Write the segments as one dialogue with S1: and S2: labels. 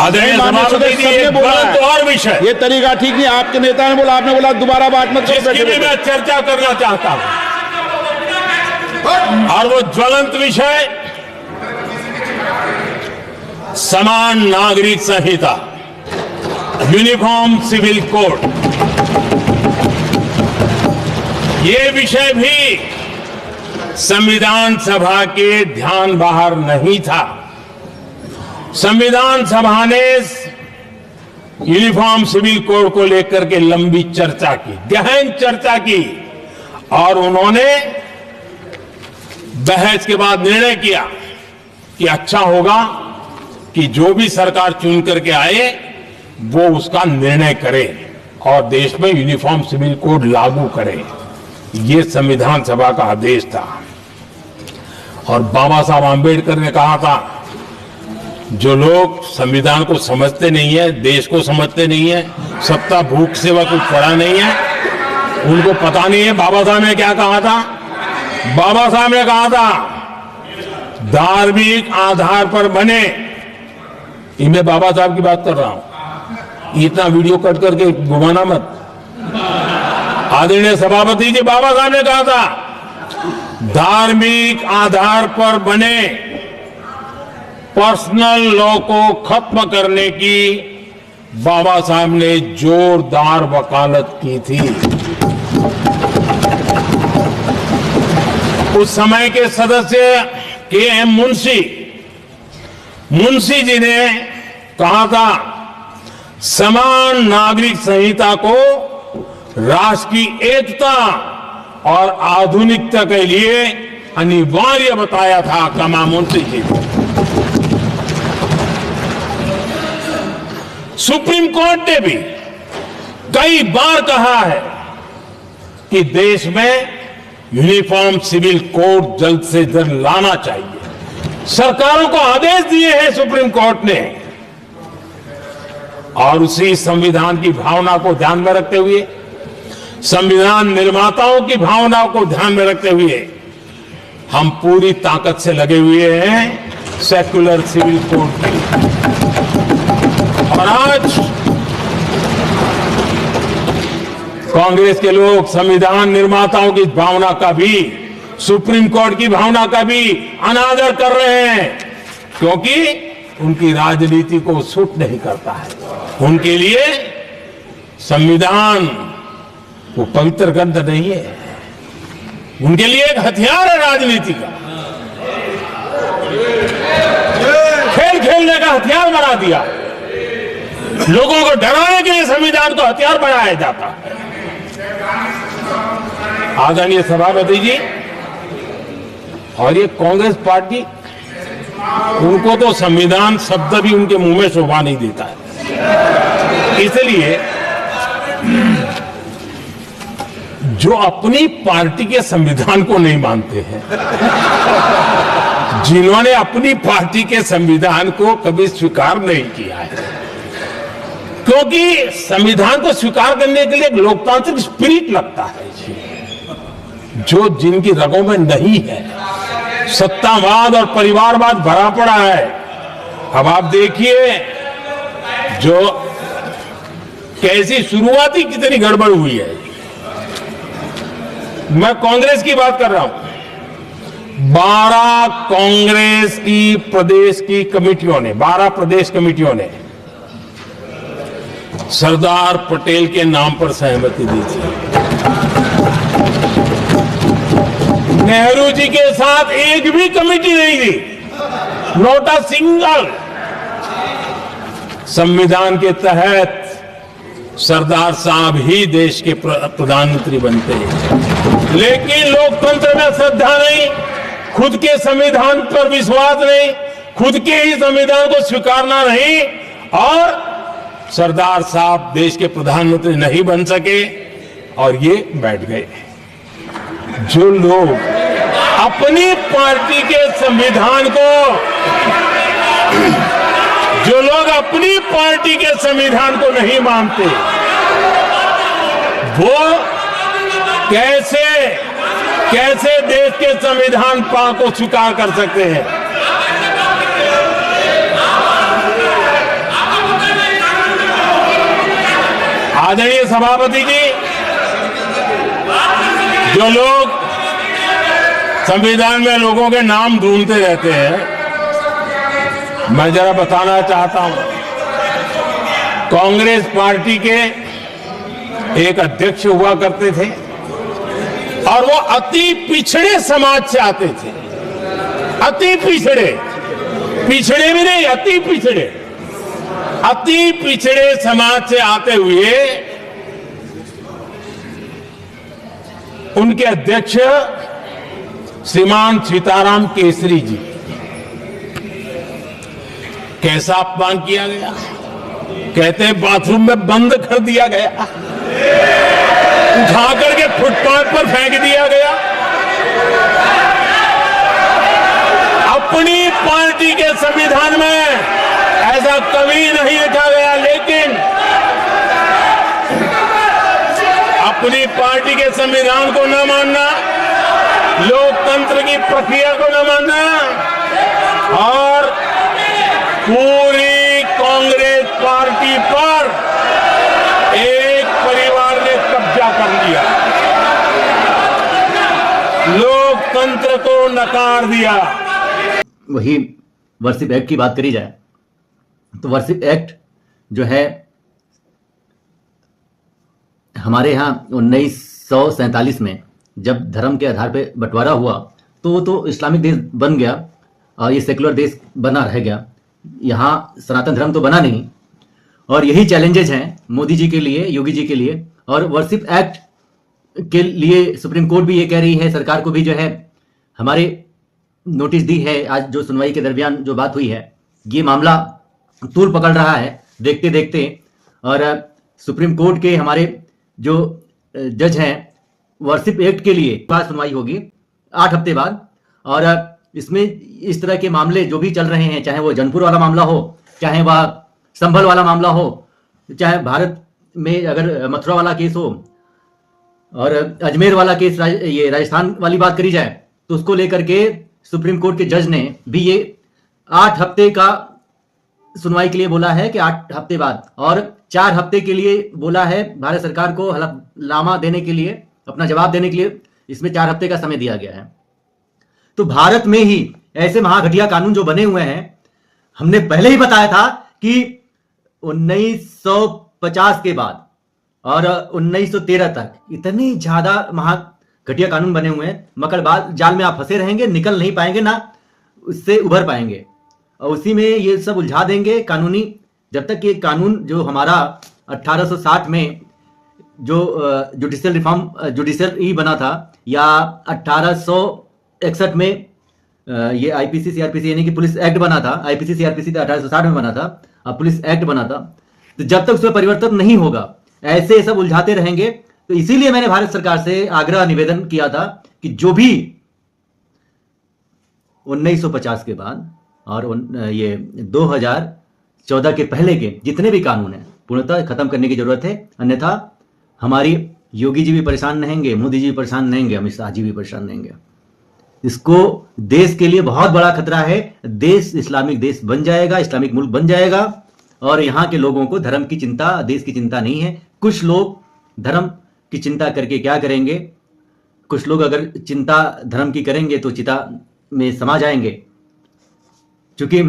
S1: आदरणीय सभापति जी, एक गलत और विषय,
S2: ये तरीका ठीक नहीं। आपके नेता ने बोला, आपने बोला दोबारा बात मत करो।
S1: जिसकी भी मैं चर्चा करना चाहता हूं, और वो ज्वलंत विषय समान नागरिक संहिता, यूनिफॉर्म सिविल कोड। ये विषय भी संविधान सभा के ध्यान बाहर नहीं था। संविधान सभा ने यूनिफॉर्म सिविल कोड को लेकर के लंबी चर्चा की, गहन चर्चा की, और उन्होंने बहस के बाद निर्णय किया कि अच्छा होगा कि जो भी सरकार चुन करके आए वो उसका निर्णय करे और देश में यूनिफॉर्म सिविल कोड लागू करे। ये संविधान सभा का आदेश था। और बाबा साहब आंबेडकर ने कहा था, जो लोग संविधान को समझते नहीं है, देश को समझते नहीं है, सत्ता भूख सेवा कुछ पढ़ा नहीं है, उनको पता नहीं है बाबा साहब ने क्या कहा था। बाबा साहब ने कहा था, धार्मिक आधार पर बने। मैं बाबा साहब की बात कर रहा हूं, इतना वीडियो कट करके घुमाना मत। आदरणीय सभापति जी, बाबा साहब ने कहा था, धार्मिक आधार पर बने पर्सनल लॉ को खत्म करने की बाबा साहब ने जोरदार वकालत की थी। उस समय के सदस्य के.एम. मुंशी जी ने कहा था, समान नागरिक संहिता को राष्ट्र की एकता और आधुनिकता के लिए अनिवार्य बताया था। कमा मुंशी जी को सुप्रीम कोर्ट ने भी कई बार कहा है कि देश में यूनिफॉर्म सिविल कोड जल्द से जल्द लाना चाहिए। सरकारों को आदेश दिए हैं सुप्रीम कोर्ट ने, और उसी संविधान की भावना को ध्यान में रखते हुए, संविधान निर्माताओं की भावनाओं को ध्यान में रखते हुए हम पूरी ताकत से लगे हुए हैं सेक्युलर सिविल कोड की। और आज कांग्रेस के लोग संविधान निर्माताओं की भावना का भी, सुप्रीम कोर्ट की भावना का भी अनादर कर रहे हैं, क्योंकि उनकी राजनीति को सूट नहीं करता है। उनके लिए संविधान वो पवित्र ग्रंथ नहीं है, उनके लिए एक हथियार है राजनीति का। खेल खेलने का हथियार बना दिया। लोगों को डराने के लिए संविधान को हथियार बनाया जाता है। आदरणीय सभापति जी, और ये कांग्रेस पार्टी, उनको तो संविधान शब्द भी उनके मुंह में शोभा नहीं देता है। इसलिए जो अपनी पार्टी के संविधान को नहीं मानते हैं, जिन्होंने अपनी पार्टी के संविधान को कभी स्वीकार नहीं किया है, क्योंकि संविधान को स्वीकार करने के लिए एक लोकतांत्रिक स्पिरिट लगता है जो जिनकी रगों में नहीं है। सत्तावाद और परिवारवाद भरा पड़ा है। अब आप देखिए जो कैसी शुरुआती कितनी गड़बड़ हुई है। मैं कांग्रेस की बात कर रहा हूं। 12 कांग्रेस की प्रदेश की कमेटियों ने, 12 प्रदेश कमेटियों ने सरदार पटेल के नाम पर सहमति दी थी। नेहरू जी के साथ एक भी कमेटी नहीं थी, नॉट अ सिंगल। संविधान के तहत सरदार साहब ही देश के प्रधानमंत्री बनते हैं, लेकिन लोकतंत्र में श्रद्धा नहीं, खुद के संविधान पर विश्वास नहीं, खुद के ही संविधान को स्वीकारना नहीं, और सरदार साहब देश के प्रधानमंत्री नहीं बन सके और ये बैठ गए। जो लोग अपनी पार्टी के संविधान को, जो लोग अपनी पार्टी के संविधान को नहीं मानते, वो कैसे देश के संविधान को स्वीकार कर सकते हैं। सभापति जी, जो लोग संविधान में लोगों के नाम ढूंढते रहते हैं, मैं जरा बताना चाहता हूं। कांग्रेस पार्टी के एक अध्यक्ष हुआ करते थे और वो अति पिछड़े समाज से आते थे। अति पिछड़े, पिछड़े भी नहीं, अति पिछड़े, अति पिछड़े समाज से आते हुए उनके अध्यक्ष श्रीमान सीताराम केसरी जी, कैसा अपमान किया गया। कहते हैं बाथरूम में बंद कर दिया गया, उठा करके फुटपाथ पर फेंक दिया गया। अपनी पार्टी के संविधान में ऐसा कभी नहीं लिखा गया, लेकिन अपनी पार्टी के संविधान को न मानना, लोकतंत्र की प्रक्रिया को न मानना और पूरी कांग्रेस पार्टी पर एक परिवार ने कब्जा कर लिया, लोकतंत्र को नकार दिया।
S3: वही वर्शिप एक्ट की बात करी जाए तो वर्शिप एक्ट जो है हमारे यहाँ 1947 में जब धर्म के आधार पर बंटवारा हुआ तो वो तो इस्लामिक देश बन गया और ये सेकुलर देश बना रह गया। यहाँ सनातन धर्म तो बना नहीं और यही चैलेंजेस हैं मोदी जी के लिए, योगी जी के लिए। और वर्शिप एक्ट के लिए सुप्रीम कोर्ट भी ये कह रही है, सरकार को भी जो है हमारे नोटिस दी है। आज जो सुनवाई के दरमियान जो बात हुई है, ये मामला तूल पकड़ रहा है देखते देखते। और सुप्रीम कोर्ट के हमारे जो जज हैं, वर्शिप एक्ट के लिए बाद सुनवाई होगी 8 हफ्ते बाद। और इसमें इस तरह के मामले जो भी चल रहे हैं, चाहे वो जौनपुर वाला मामला हो, चाहे वह संभल वाला मामला हो, चाहे भारत में अगर मथुरा वाला केस हो और अजमेर वाला केस, ये राजस्थान वाली बात करी जाए, तो उसको लेकर के सुप्रीम कोर्ट के जज ने भी ये 8 हफ्ते का सुनवाई के लिए बोला है कि 8 हफ्ते बाद, और 4 हफ्ते के लिए बोला है भारत सरकार को हलफनामा देने के लिए, अपना जवाब देने के लिए इसमें 4 हफ्ते का समय दिया गया है। तो भारत में ही ऐसे महाघटिया कानून जो बने हुए हैं, हमने पहले ही बताया था कि 1950 के बाद और 1913 तक इतने ज्यादा महाघटिया कानून बने हुए हैं, मकड़ जाल में आप फंसे रहेंगे, निकल नहीं पाएंगे, ना उससे उभर पाएंगे और उसी में ये सब उलझा देंगे कानूनी। जब तक ये कानून जो हमारा 1860 में जो जुडिशियल रिफॉर्म जुडिशियल बना था, या 1861 में ये आईपीसी सीआरपीसी यानी कि पुलिस एक्ट बना था, आईपीसी सीआरपीसी 1860 में बना था, अब पुलिस एक्ट बना था, तो जब तक उसमें परिवर्तन नहीं होगा ऐसे सब उलझाते रहेंगे। तो इसीलिए मैंने भारत सरकार से आग्रह निवेदन किया था कि जो भी 1950 के बाद और ये 2014 के पहले के जितने भी कानून हैं पूर्णतः खत्म करने की जरूरत है, अन्यथा हमारी योगी जी भी परेशान रहेंगे, मोदी जी भी परेशान रहेंगे, अमित शाह जी भी परेशान रहेंगे। इसको देश के लिए बहुत बड़ा खतरा है। देश इस्लामिक देश बन जाएगा, इस्लामिक मुल्क बन जाएगा और यहाँ के लोगों को धर्म की चिंता, देश की चिंता नहीं है। कुछ लोग धर्म की चिंता करके क्या करेंगे, कुछ लोग अगर चिंता धर्म की करेंगे तो चिता में समा जाएंगे। चूंकि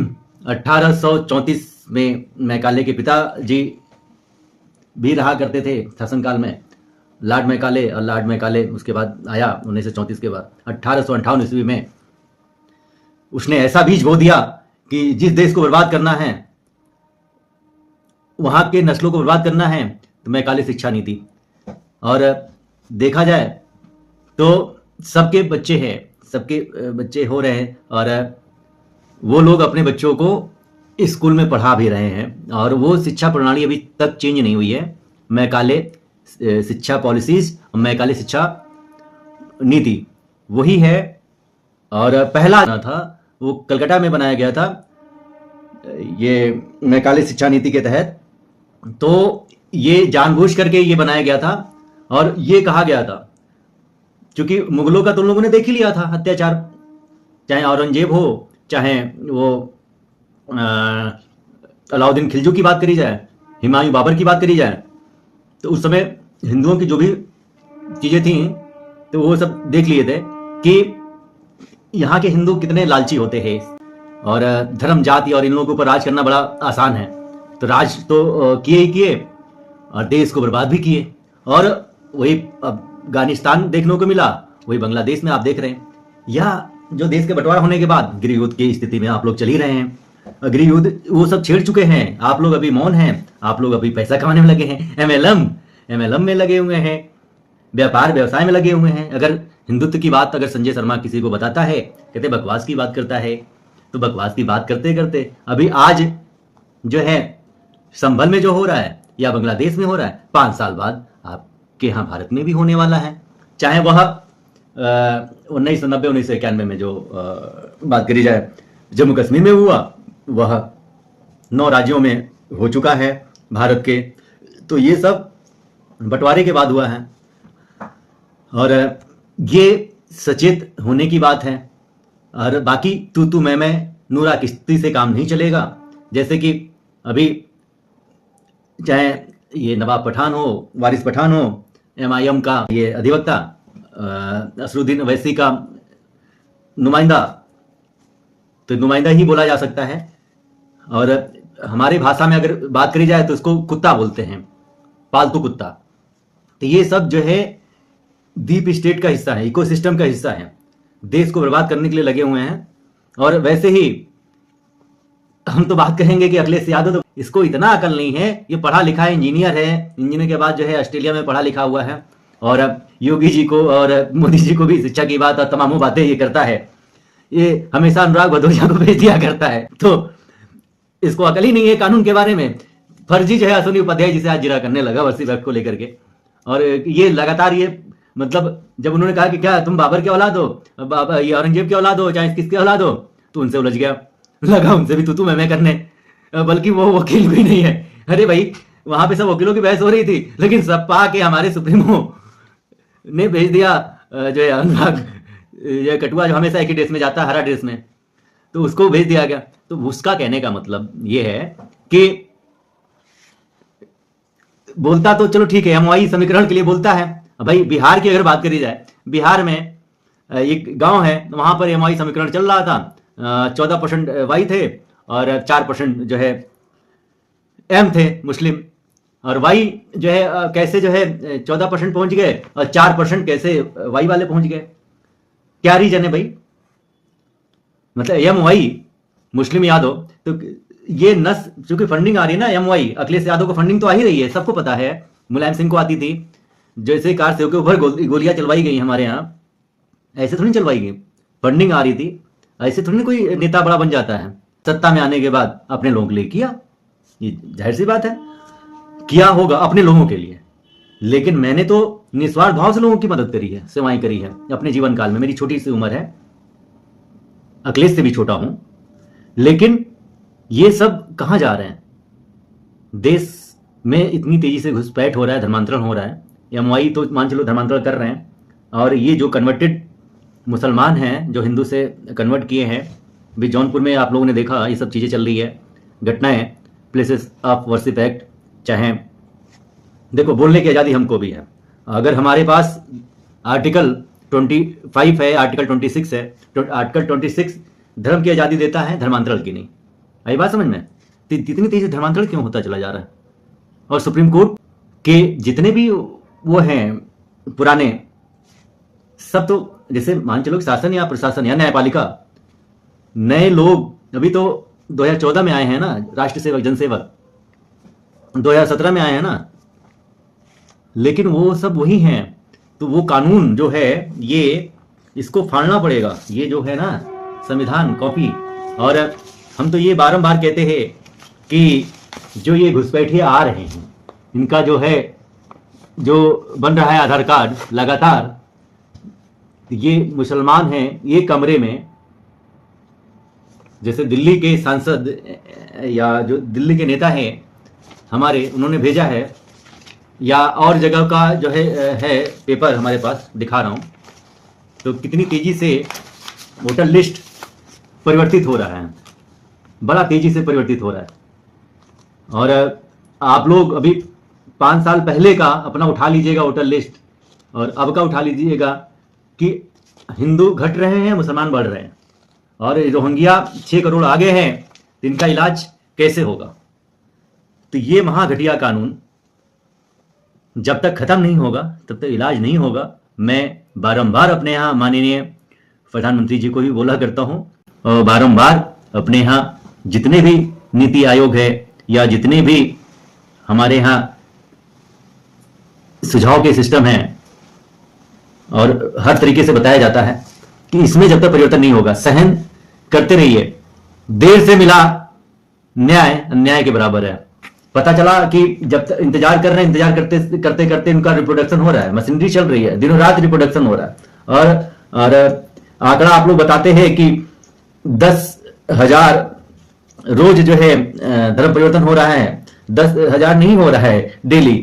S3: 1834 में मैकाले के पिताजी भी रहा करते थे शासनकाल में, लॉर्ड मैकाले, और लॉर्ड मैकाले उसके बाद आया 1934 के बाद। 1858 ईस्वी में उसने ऐसा बीज बो दिया कि जिस देश को बर्बाद करना है, वहां के नस्लों को बर्बाद करना है, तो मैकाले शिक्षा नीति। और देखा जाए तो सबके बच्चे हैं, सबके बच्चे हो रहे हैं और वो लोग अपने बच्चों को स्कूल में पढ़ा भी रहे हैं और वो शिक्षा प्रणाली अभी तक चेंज नहीं हुई है। मैकाले शिक्षा पॉलिसीज, मैकाले शिक्षा नीति वही है। और पहला था वो कलकत्ता में बनाया गया था ये मैकाले शिक्षा नीति के तहत। तो ये जानबूझ करके ये बनाया गया था और ये कहा गया था, क्योंकि मुगलों का तो लोगों ने देख ही लिया था अत्याचार, चाहे औरंगजेब हो, चाहे वो अलाउद्दीन खिलजी की बात करी जाए, हुमायूं बाबर की बात करी जाए, तो उस समय हिंदुओं की जो भी चीजें थी तो वो सब देख लिए थे कि यहाँ के हिंदू कितने लालची होते हैं और धर्म जाति और इन लोगों के ऊपर राज करना बड़ा आसान है। तो राज तो किए ही किए और देश को बर्बाद भी किए। और वही अफगानिस्तान देखने को मिला, वही बांग्लादेश में आप देख रहे हैं। या जो देश के बंटवारा होने के बाद गृह युद्ध की स्थिति में आप लोग चल ही रहे हैं। गृह युद्ध वो सब छेड़ चुके हैं, आप लोग अभी मौन हैं, आप लोग अभी पैसा कमाने में लगे हैं, एमएलएम में लगे हुए हैं, व्यापार व्यवसाय में लगे हुए हैं। अगर हिंदुत्व की बात अगर संजय शर्मा किसी को बताता है, कहते बकवास की बात करता है, तो बकवास की बात करते करते अभी आज जो है संभल में जो हो रहा है या बांग्लादेश में हो रहा है, 5 साल बाद आपके यहाँ भारत में भी होने वाला है। चाहे वह 1990-1991 में जो बात करी जाए जम्मू कश्मीर में हुआ, वह 9 राज्यों में हो चुका है भारत के। तो ये सब बंटवारे के बाद हुआ है और ये सचेत होने की बात है। और बाकी तू मैं नूरा किश्ती से काम नहीं चलेगा। जैसे कि अभी चाहे ये नवाब पठान हो, वारिस पठान हो, एमआईएम का ये अधिवक्ता असरुद्दीन अवैसी का नुमाइंदा, तो नुमाइंदा ही बोला जा सकता है। और हमारी भाषा में अगर बात करी जाए तो उसको कुत्ता बोलते हैं, पालतू कुत्ता। तो ये सब जो है डीप स्टेट का हिस्सा है, इकोसिस्टम का हिस्सा है, देश को बर्बाद करने के लिए लगे हुए हैं। और वैसे ही हम तो बात कहेंगे कि अखिलेश यादव, तो इसको इतना अकल नहीं है, ये पढ़ा लिखा है, इंजीनियर है, इंजीनियर के बाद जो है ऑस्ट्रेलिया में पढ़ा लिखा हुआ है और योगी जी को और मोदी जी को भी शिक्षा की बात और तमाम बातें ये करता है। ये हमेशा अनुराग भदौरिया को भेज दिया करता है, तो इसको अकल ही नहीं है कानून के बारे में। फर्जी जो है अश्विनी उपाध्याय जिसे आज जिरा करने लगा वर्सी वक्त को लेकर के। और ये लगातार ये मतलब जब उन्होंने कहा कि क्या तुम बाबर के औलाद हो, ये औरंगजेब के औलाद हो, चाहे किसके औलाद हो, तो उनसे उलझ गया, लगा उनसे भी तू मैं करने। बल्कि वो वकील भी नहीं है। अरे भाई वहां पे सब वकीलों की बहस हो रही थी, लेकिन सपा के हमारे सुप्रीमो ने भेज दिया जो है अनुराग ये कटुआ, जो हमेशा एक ही ड्रेस में जाता है, हरा ड्रेस में, तो उसको भेज दिया गया। तो उसका कहने का मतलब ये है कि बोलता तो चलो ठीक है, एमओआई समीकरण के लिए बोलता है। भाई बिहार की अगर बात करी जाए, बिहार में एक गांव है, वहां पर एमओआई समीकरण चल रहा था। 14% वाई थे और 4% जो है एम थे मुस्लिम। और वाई जो है कैसे जो है 14% पहुंच गए और 4% कैसे वाई वाले पहुंच गए, क्या रीजन है भाई? मतलब एम वाई मुस्लिम यादव, तो ये नस चूंकि फंडिंग आ रही है ना, एम वाई अखिलेश यादव को फंडिंग तो आ ही रही है, सबको पता है। मुलायम सिंह को आती थी, जैसे कार सेव के ऊपर गोलियां चलवाई गई हमारे यहाँ, ऐसे थोड़ी चलवाई गई, फंडिंग आ रही थी। ऐसे थोड़ी कोई नेता बड़ा बन जाता है सत्ता में आने के बाद अपने लोगों के लिए किया, ये जाहिर सी बात है, किया होगा अपने लोगों के लिए। लेकिन मैंने तो निस्वार्थ भाव से लोगों की मदद करी है, सेवाएं करी है अपने जीवन काल में। मेरी छोटी सी उम्र है, अखिलेश से भी छोटा हूं, लेकिन ये सब कहां जा रहे हैं? देश में इतनी तेजी से घुसपैठ हो रहा है, धर्मांतरण हो रहा है। एमवाई तो मान चलो धर्मांतरण कर रहे हैं, और ये जो कन्वर्टेड मुसलमान हैं जो हिंदू से कन्वर्ट किए हैं, भी जौनपुर में आप लोगों ने देखा ये सब चीज़ें चल रही है, घटनाएं, प्लेसेस ऑफ वर्शिप एक्ट, चाहे देखो बोलने की आज़ादी हमको भी है। अगर हमारे पास आर्टिकल 25 है, आर्टिकल 26 है, तो आर्टिकल 26 धर्म की आज़ादी देता है, धर्मांतरण की नहीं। आई बात समझ में? इतनी तेजी धर्मांतरण क्यों होता चला जा रहा है? और सुप्रीम कोर्ट के जितने भी वो हैं पुराने, सब तो जैसे मान चलो शासन या प्रशासन या न्यायपालिका, नए लोग अभी तो 2014 में आए हैं ना, राष्ट्र सेवक जनसेवक 2017 में आए हैं ना, लेकिन वो सब वही हैं। तो वो कानून जो है ये इसको फाड़ना पड़ेगा, ये जो है ना संविधान कॉपी। और हम तो ये बारंबार कहते हैं कि जो ये घुसपैठिए आ रहे हैं, इनका जो है जो बन रहा है आधार कार्ड लगातार, ये मुसलमान हैं, ये कमरे में जैसे दिल्ली के सांसद या जो दिल्ली के नेता हैं हमारे, उन्होंने भेजा है, या और जगह का जो है पेपर हमारे पास दिखा रहा हूं, तो कितनी तेजी से वोटर लिस्ट परिवर्तित हो रहा है, बड़ा तेजी से परिवर्तित हो रहा है। और आप लोग अभी 5 साल पहले का अपना उठा लीजिएगा वोटर लिस्ट और अब का उठा लीजिएगा कि हिंदू घट रहे हैं, मुसलमान बढ़ रहे हैं, और रोहिंग्या 6 करोड़ आगे हैं, तो इनका इलाज कैसे होगा? तो ये महाघटिया कानून जब तक खत्म नहीं होगा तब तक इलाज नहीं होगा। मैं बारंबार अपने यहाँ माननीय प्रधानमंत्री जी को भी बोला करता हूँ, और बारंबार अपने यहाँ जितने भी नीति आयोग है या जितने भी हमारे यहाँ सुझाव के सिस्टम हैं, और हर तरीके से बताया जाता है कि इसमें जब तक परिवर्तन नहीं होगा, सहन करते रहिए। देर से मिला न्याय अन्याय के बराबर है। पता चला कि जब तक इंतजार कर रहे हैं, इंतजार करते करते करते उनका रिप्रोडक्शन हो रहा है, मशीनरी चल रही है, दिनों रात रिप्रोडक्शन हो रहा है। और आंकड़ा आप लोग बताते हैं कि 10,000 रोज जो है धर्म परिवर्तन हो रहा है। 10,000 नहीं हो रहा है डेली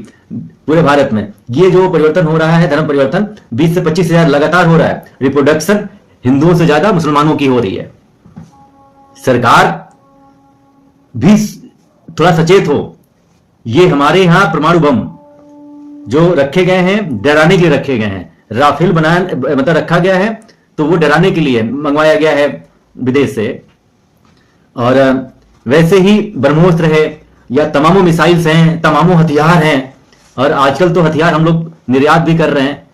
S3: पूरे भारत में। ये जो परिवर्तन हो रहा है धर्म परिवर्तन 20 से 25,000 लगातार हो रहा है। रिप्रोडक्शन हिंदुओं से ज्यादा मुसलमानों की हो रही है। सरकार भी थोड़ा सचेत हो। ये हमारे यहां परमाणु बम जो रखे गए हैं डराने के लिए रखे गए हैं। राफेल बनाया मतलब रखा गया है तो वो डराने के लिए मंगवाया गया है विदेश से। और वैसे ही ब्रह्मोस्त्र है या तमामों मिसाइल्स हैं, तमामों हथियार हैं, और आजकल तो हथियार हम लोग निर्यात भी कर रहे हैं।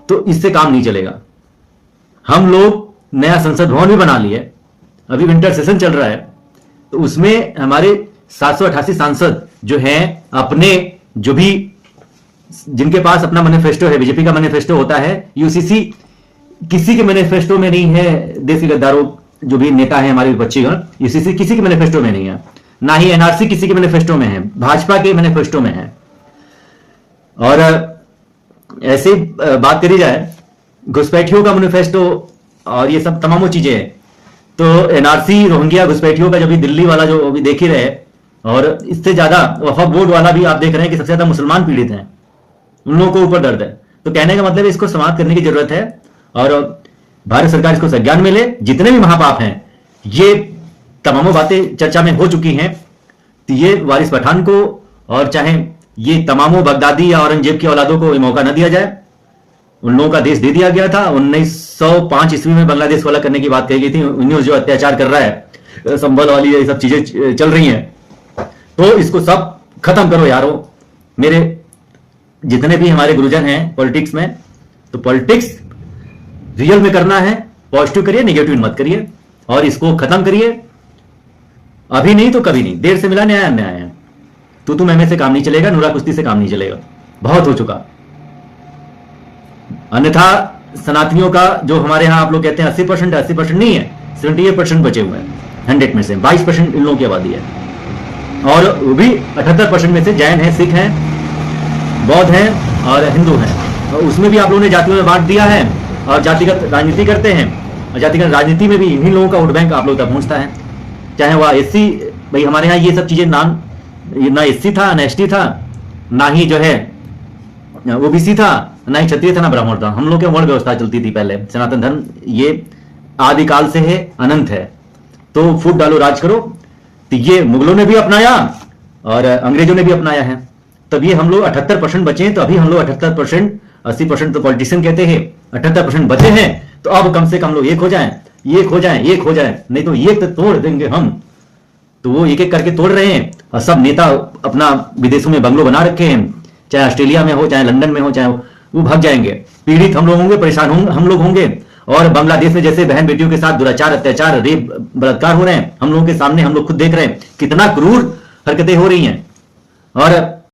S3: तो इससे काम नहीं चलेगा। हम लोग नया संसद भवन भी बना लिए, अभी विंटर सेशन चल रहा है, तो उसमें हमारे 788 सांसद जो हैं अपने जो भी जिनके पास अपना मैनिफेस्टो है, बीजेपी का मैनिफेस्टो होता है, यूसीसी किसी के मैनिफेस्टो में नहीं है। देसी गद्दारों जो भी नेता है हमारे विपक्षीगण, यूसीसी किसी के मैनिफेस्टो में नहीं है, ना ही एनआरसी किसी के मैनिफेस्टो में है, भाजपा के मैनिफेस्टो में है। और ऐसे बात करी जाए घुसपैठियों का मैनिफेस्टो और ये सब तमामों चीजें हैं, तो एनआरसी रोहिंग्या घुसपैठियों का जब भी दिल्ली वाला जो अभी देख ही रहे, और इससे ज्यादा वफा बोर्ड वाला भी आप देख रहे हैं कि सबसे ज्यादा मुसलमान पीड़ित हैं, उन लोगों को ऊपर दर्द है। तो कहने का मतलब इसको समाप्त करने की जरूरत है और भारत सरकार इसको संज्ञान में ले। जितने भी महापाप हैं ये तमामों बातें चर्चा में हो चुकी हैं, तो ये वारिस पठान को और चाहे ये तमामों बगदादी या औरंगजेब की औलादों को मौका न दिया जाए। उन लोगों का देश दे दिया गया था। 1905 ईस्वी में बांग्लादेश को अलग करने की बात कही गई थी। न्यूज जो अत्याचार कर रहा है, संभल वाली ये सब चीजें चल रही हैं, तो इसको सब खत्म करो यारो। मेरे जितने भी हमारे गुरुजन हैं पॉलिटिक्स में, तो पॉलिटिक्स रियल में करना है, पॉजिटिव करिए, नेगेटिव मत करिए, और इसको खत्म करिए। अभी नहीं तो कभी नहीं। देर से मिला न्याय अन्याय है। तू मैमे से काम नहीं चलेगा, नूरा कुश्ती से काम नहीं चलेगा, बहुत हो चुका। अन्यथा सनातनियों का जो हमारे यहां आप लोग कहते हैं 80% 80% नहीं है, 78% बचे हुए हैं 100 में से। 22% इन लोगों की आबादी है, और वो भी 78% में से जैन है, सिख हैं, बौद्ध हैं और हिंदू हैं। और उसमें भी आप लोगों ने जातियों में बांट दिया है और जातिगत राजनीति करते हैं। और जातिगत राजनीति में भी इन्हीं लोगों का वोट बैंक आप लोग तक पहुंचता है। चाहे वह एससी, भाई हमारे यहाँ ये सब चीजें ना एससी था, ना एसटी था, ना ही जो है ओबीसी था, ना ही क्षत्रिय था, ना ब्राह्मण था। हम लोग के वर्ण व्यवस्था चलती थी पहले। सनातन धर्म ये आदिकाल से है, अनंत है। तो फूट डालो राज करो, तो ये मुगलों ने भी अपनाया और अंग्रेजों ने भी अपनाया है। तब ये हम लोग 78% बचे हैं। तो अभी हम लोग 78%, 80% तो पॉलिटिशियन कहते हैं, 78% बचे हैं। तो अब कम से कम लोग एक हो जाएं, एक हो जाएं, एक हो जाएं, नहीं तो एक तो तोड़ देंगे हम। तो वो एक एक करके तोड़ रहे हैं, और सब नेता अपना विदेशों में बंगलो बना रखे हैं, चाहे ऑस्ट्रेलिया में हो, चाहे लंदन में हो, चाहे वो भाग जाएंगे। पीड़ित हम लोग होंगे, परेशान हम लोग होंगे। और बांग्लादेश में जैसे बहन बेटियों के साथ दुराचार, अत्याचार, रेप, बलात्कार हो रहे हैं, हम लोगों के सामने हम लोग खुद देख रहे हैं कितना क्रूर हरकतें हो रही हैं। और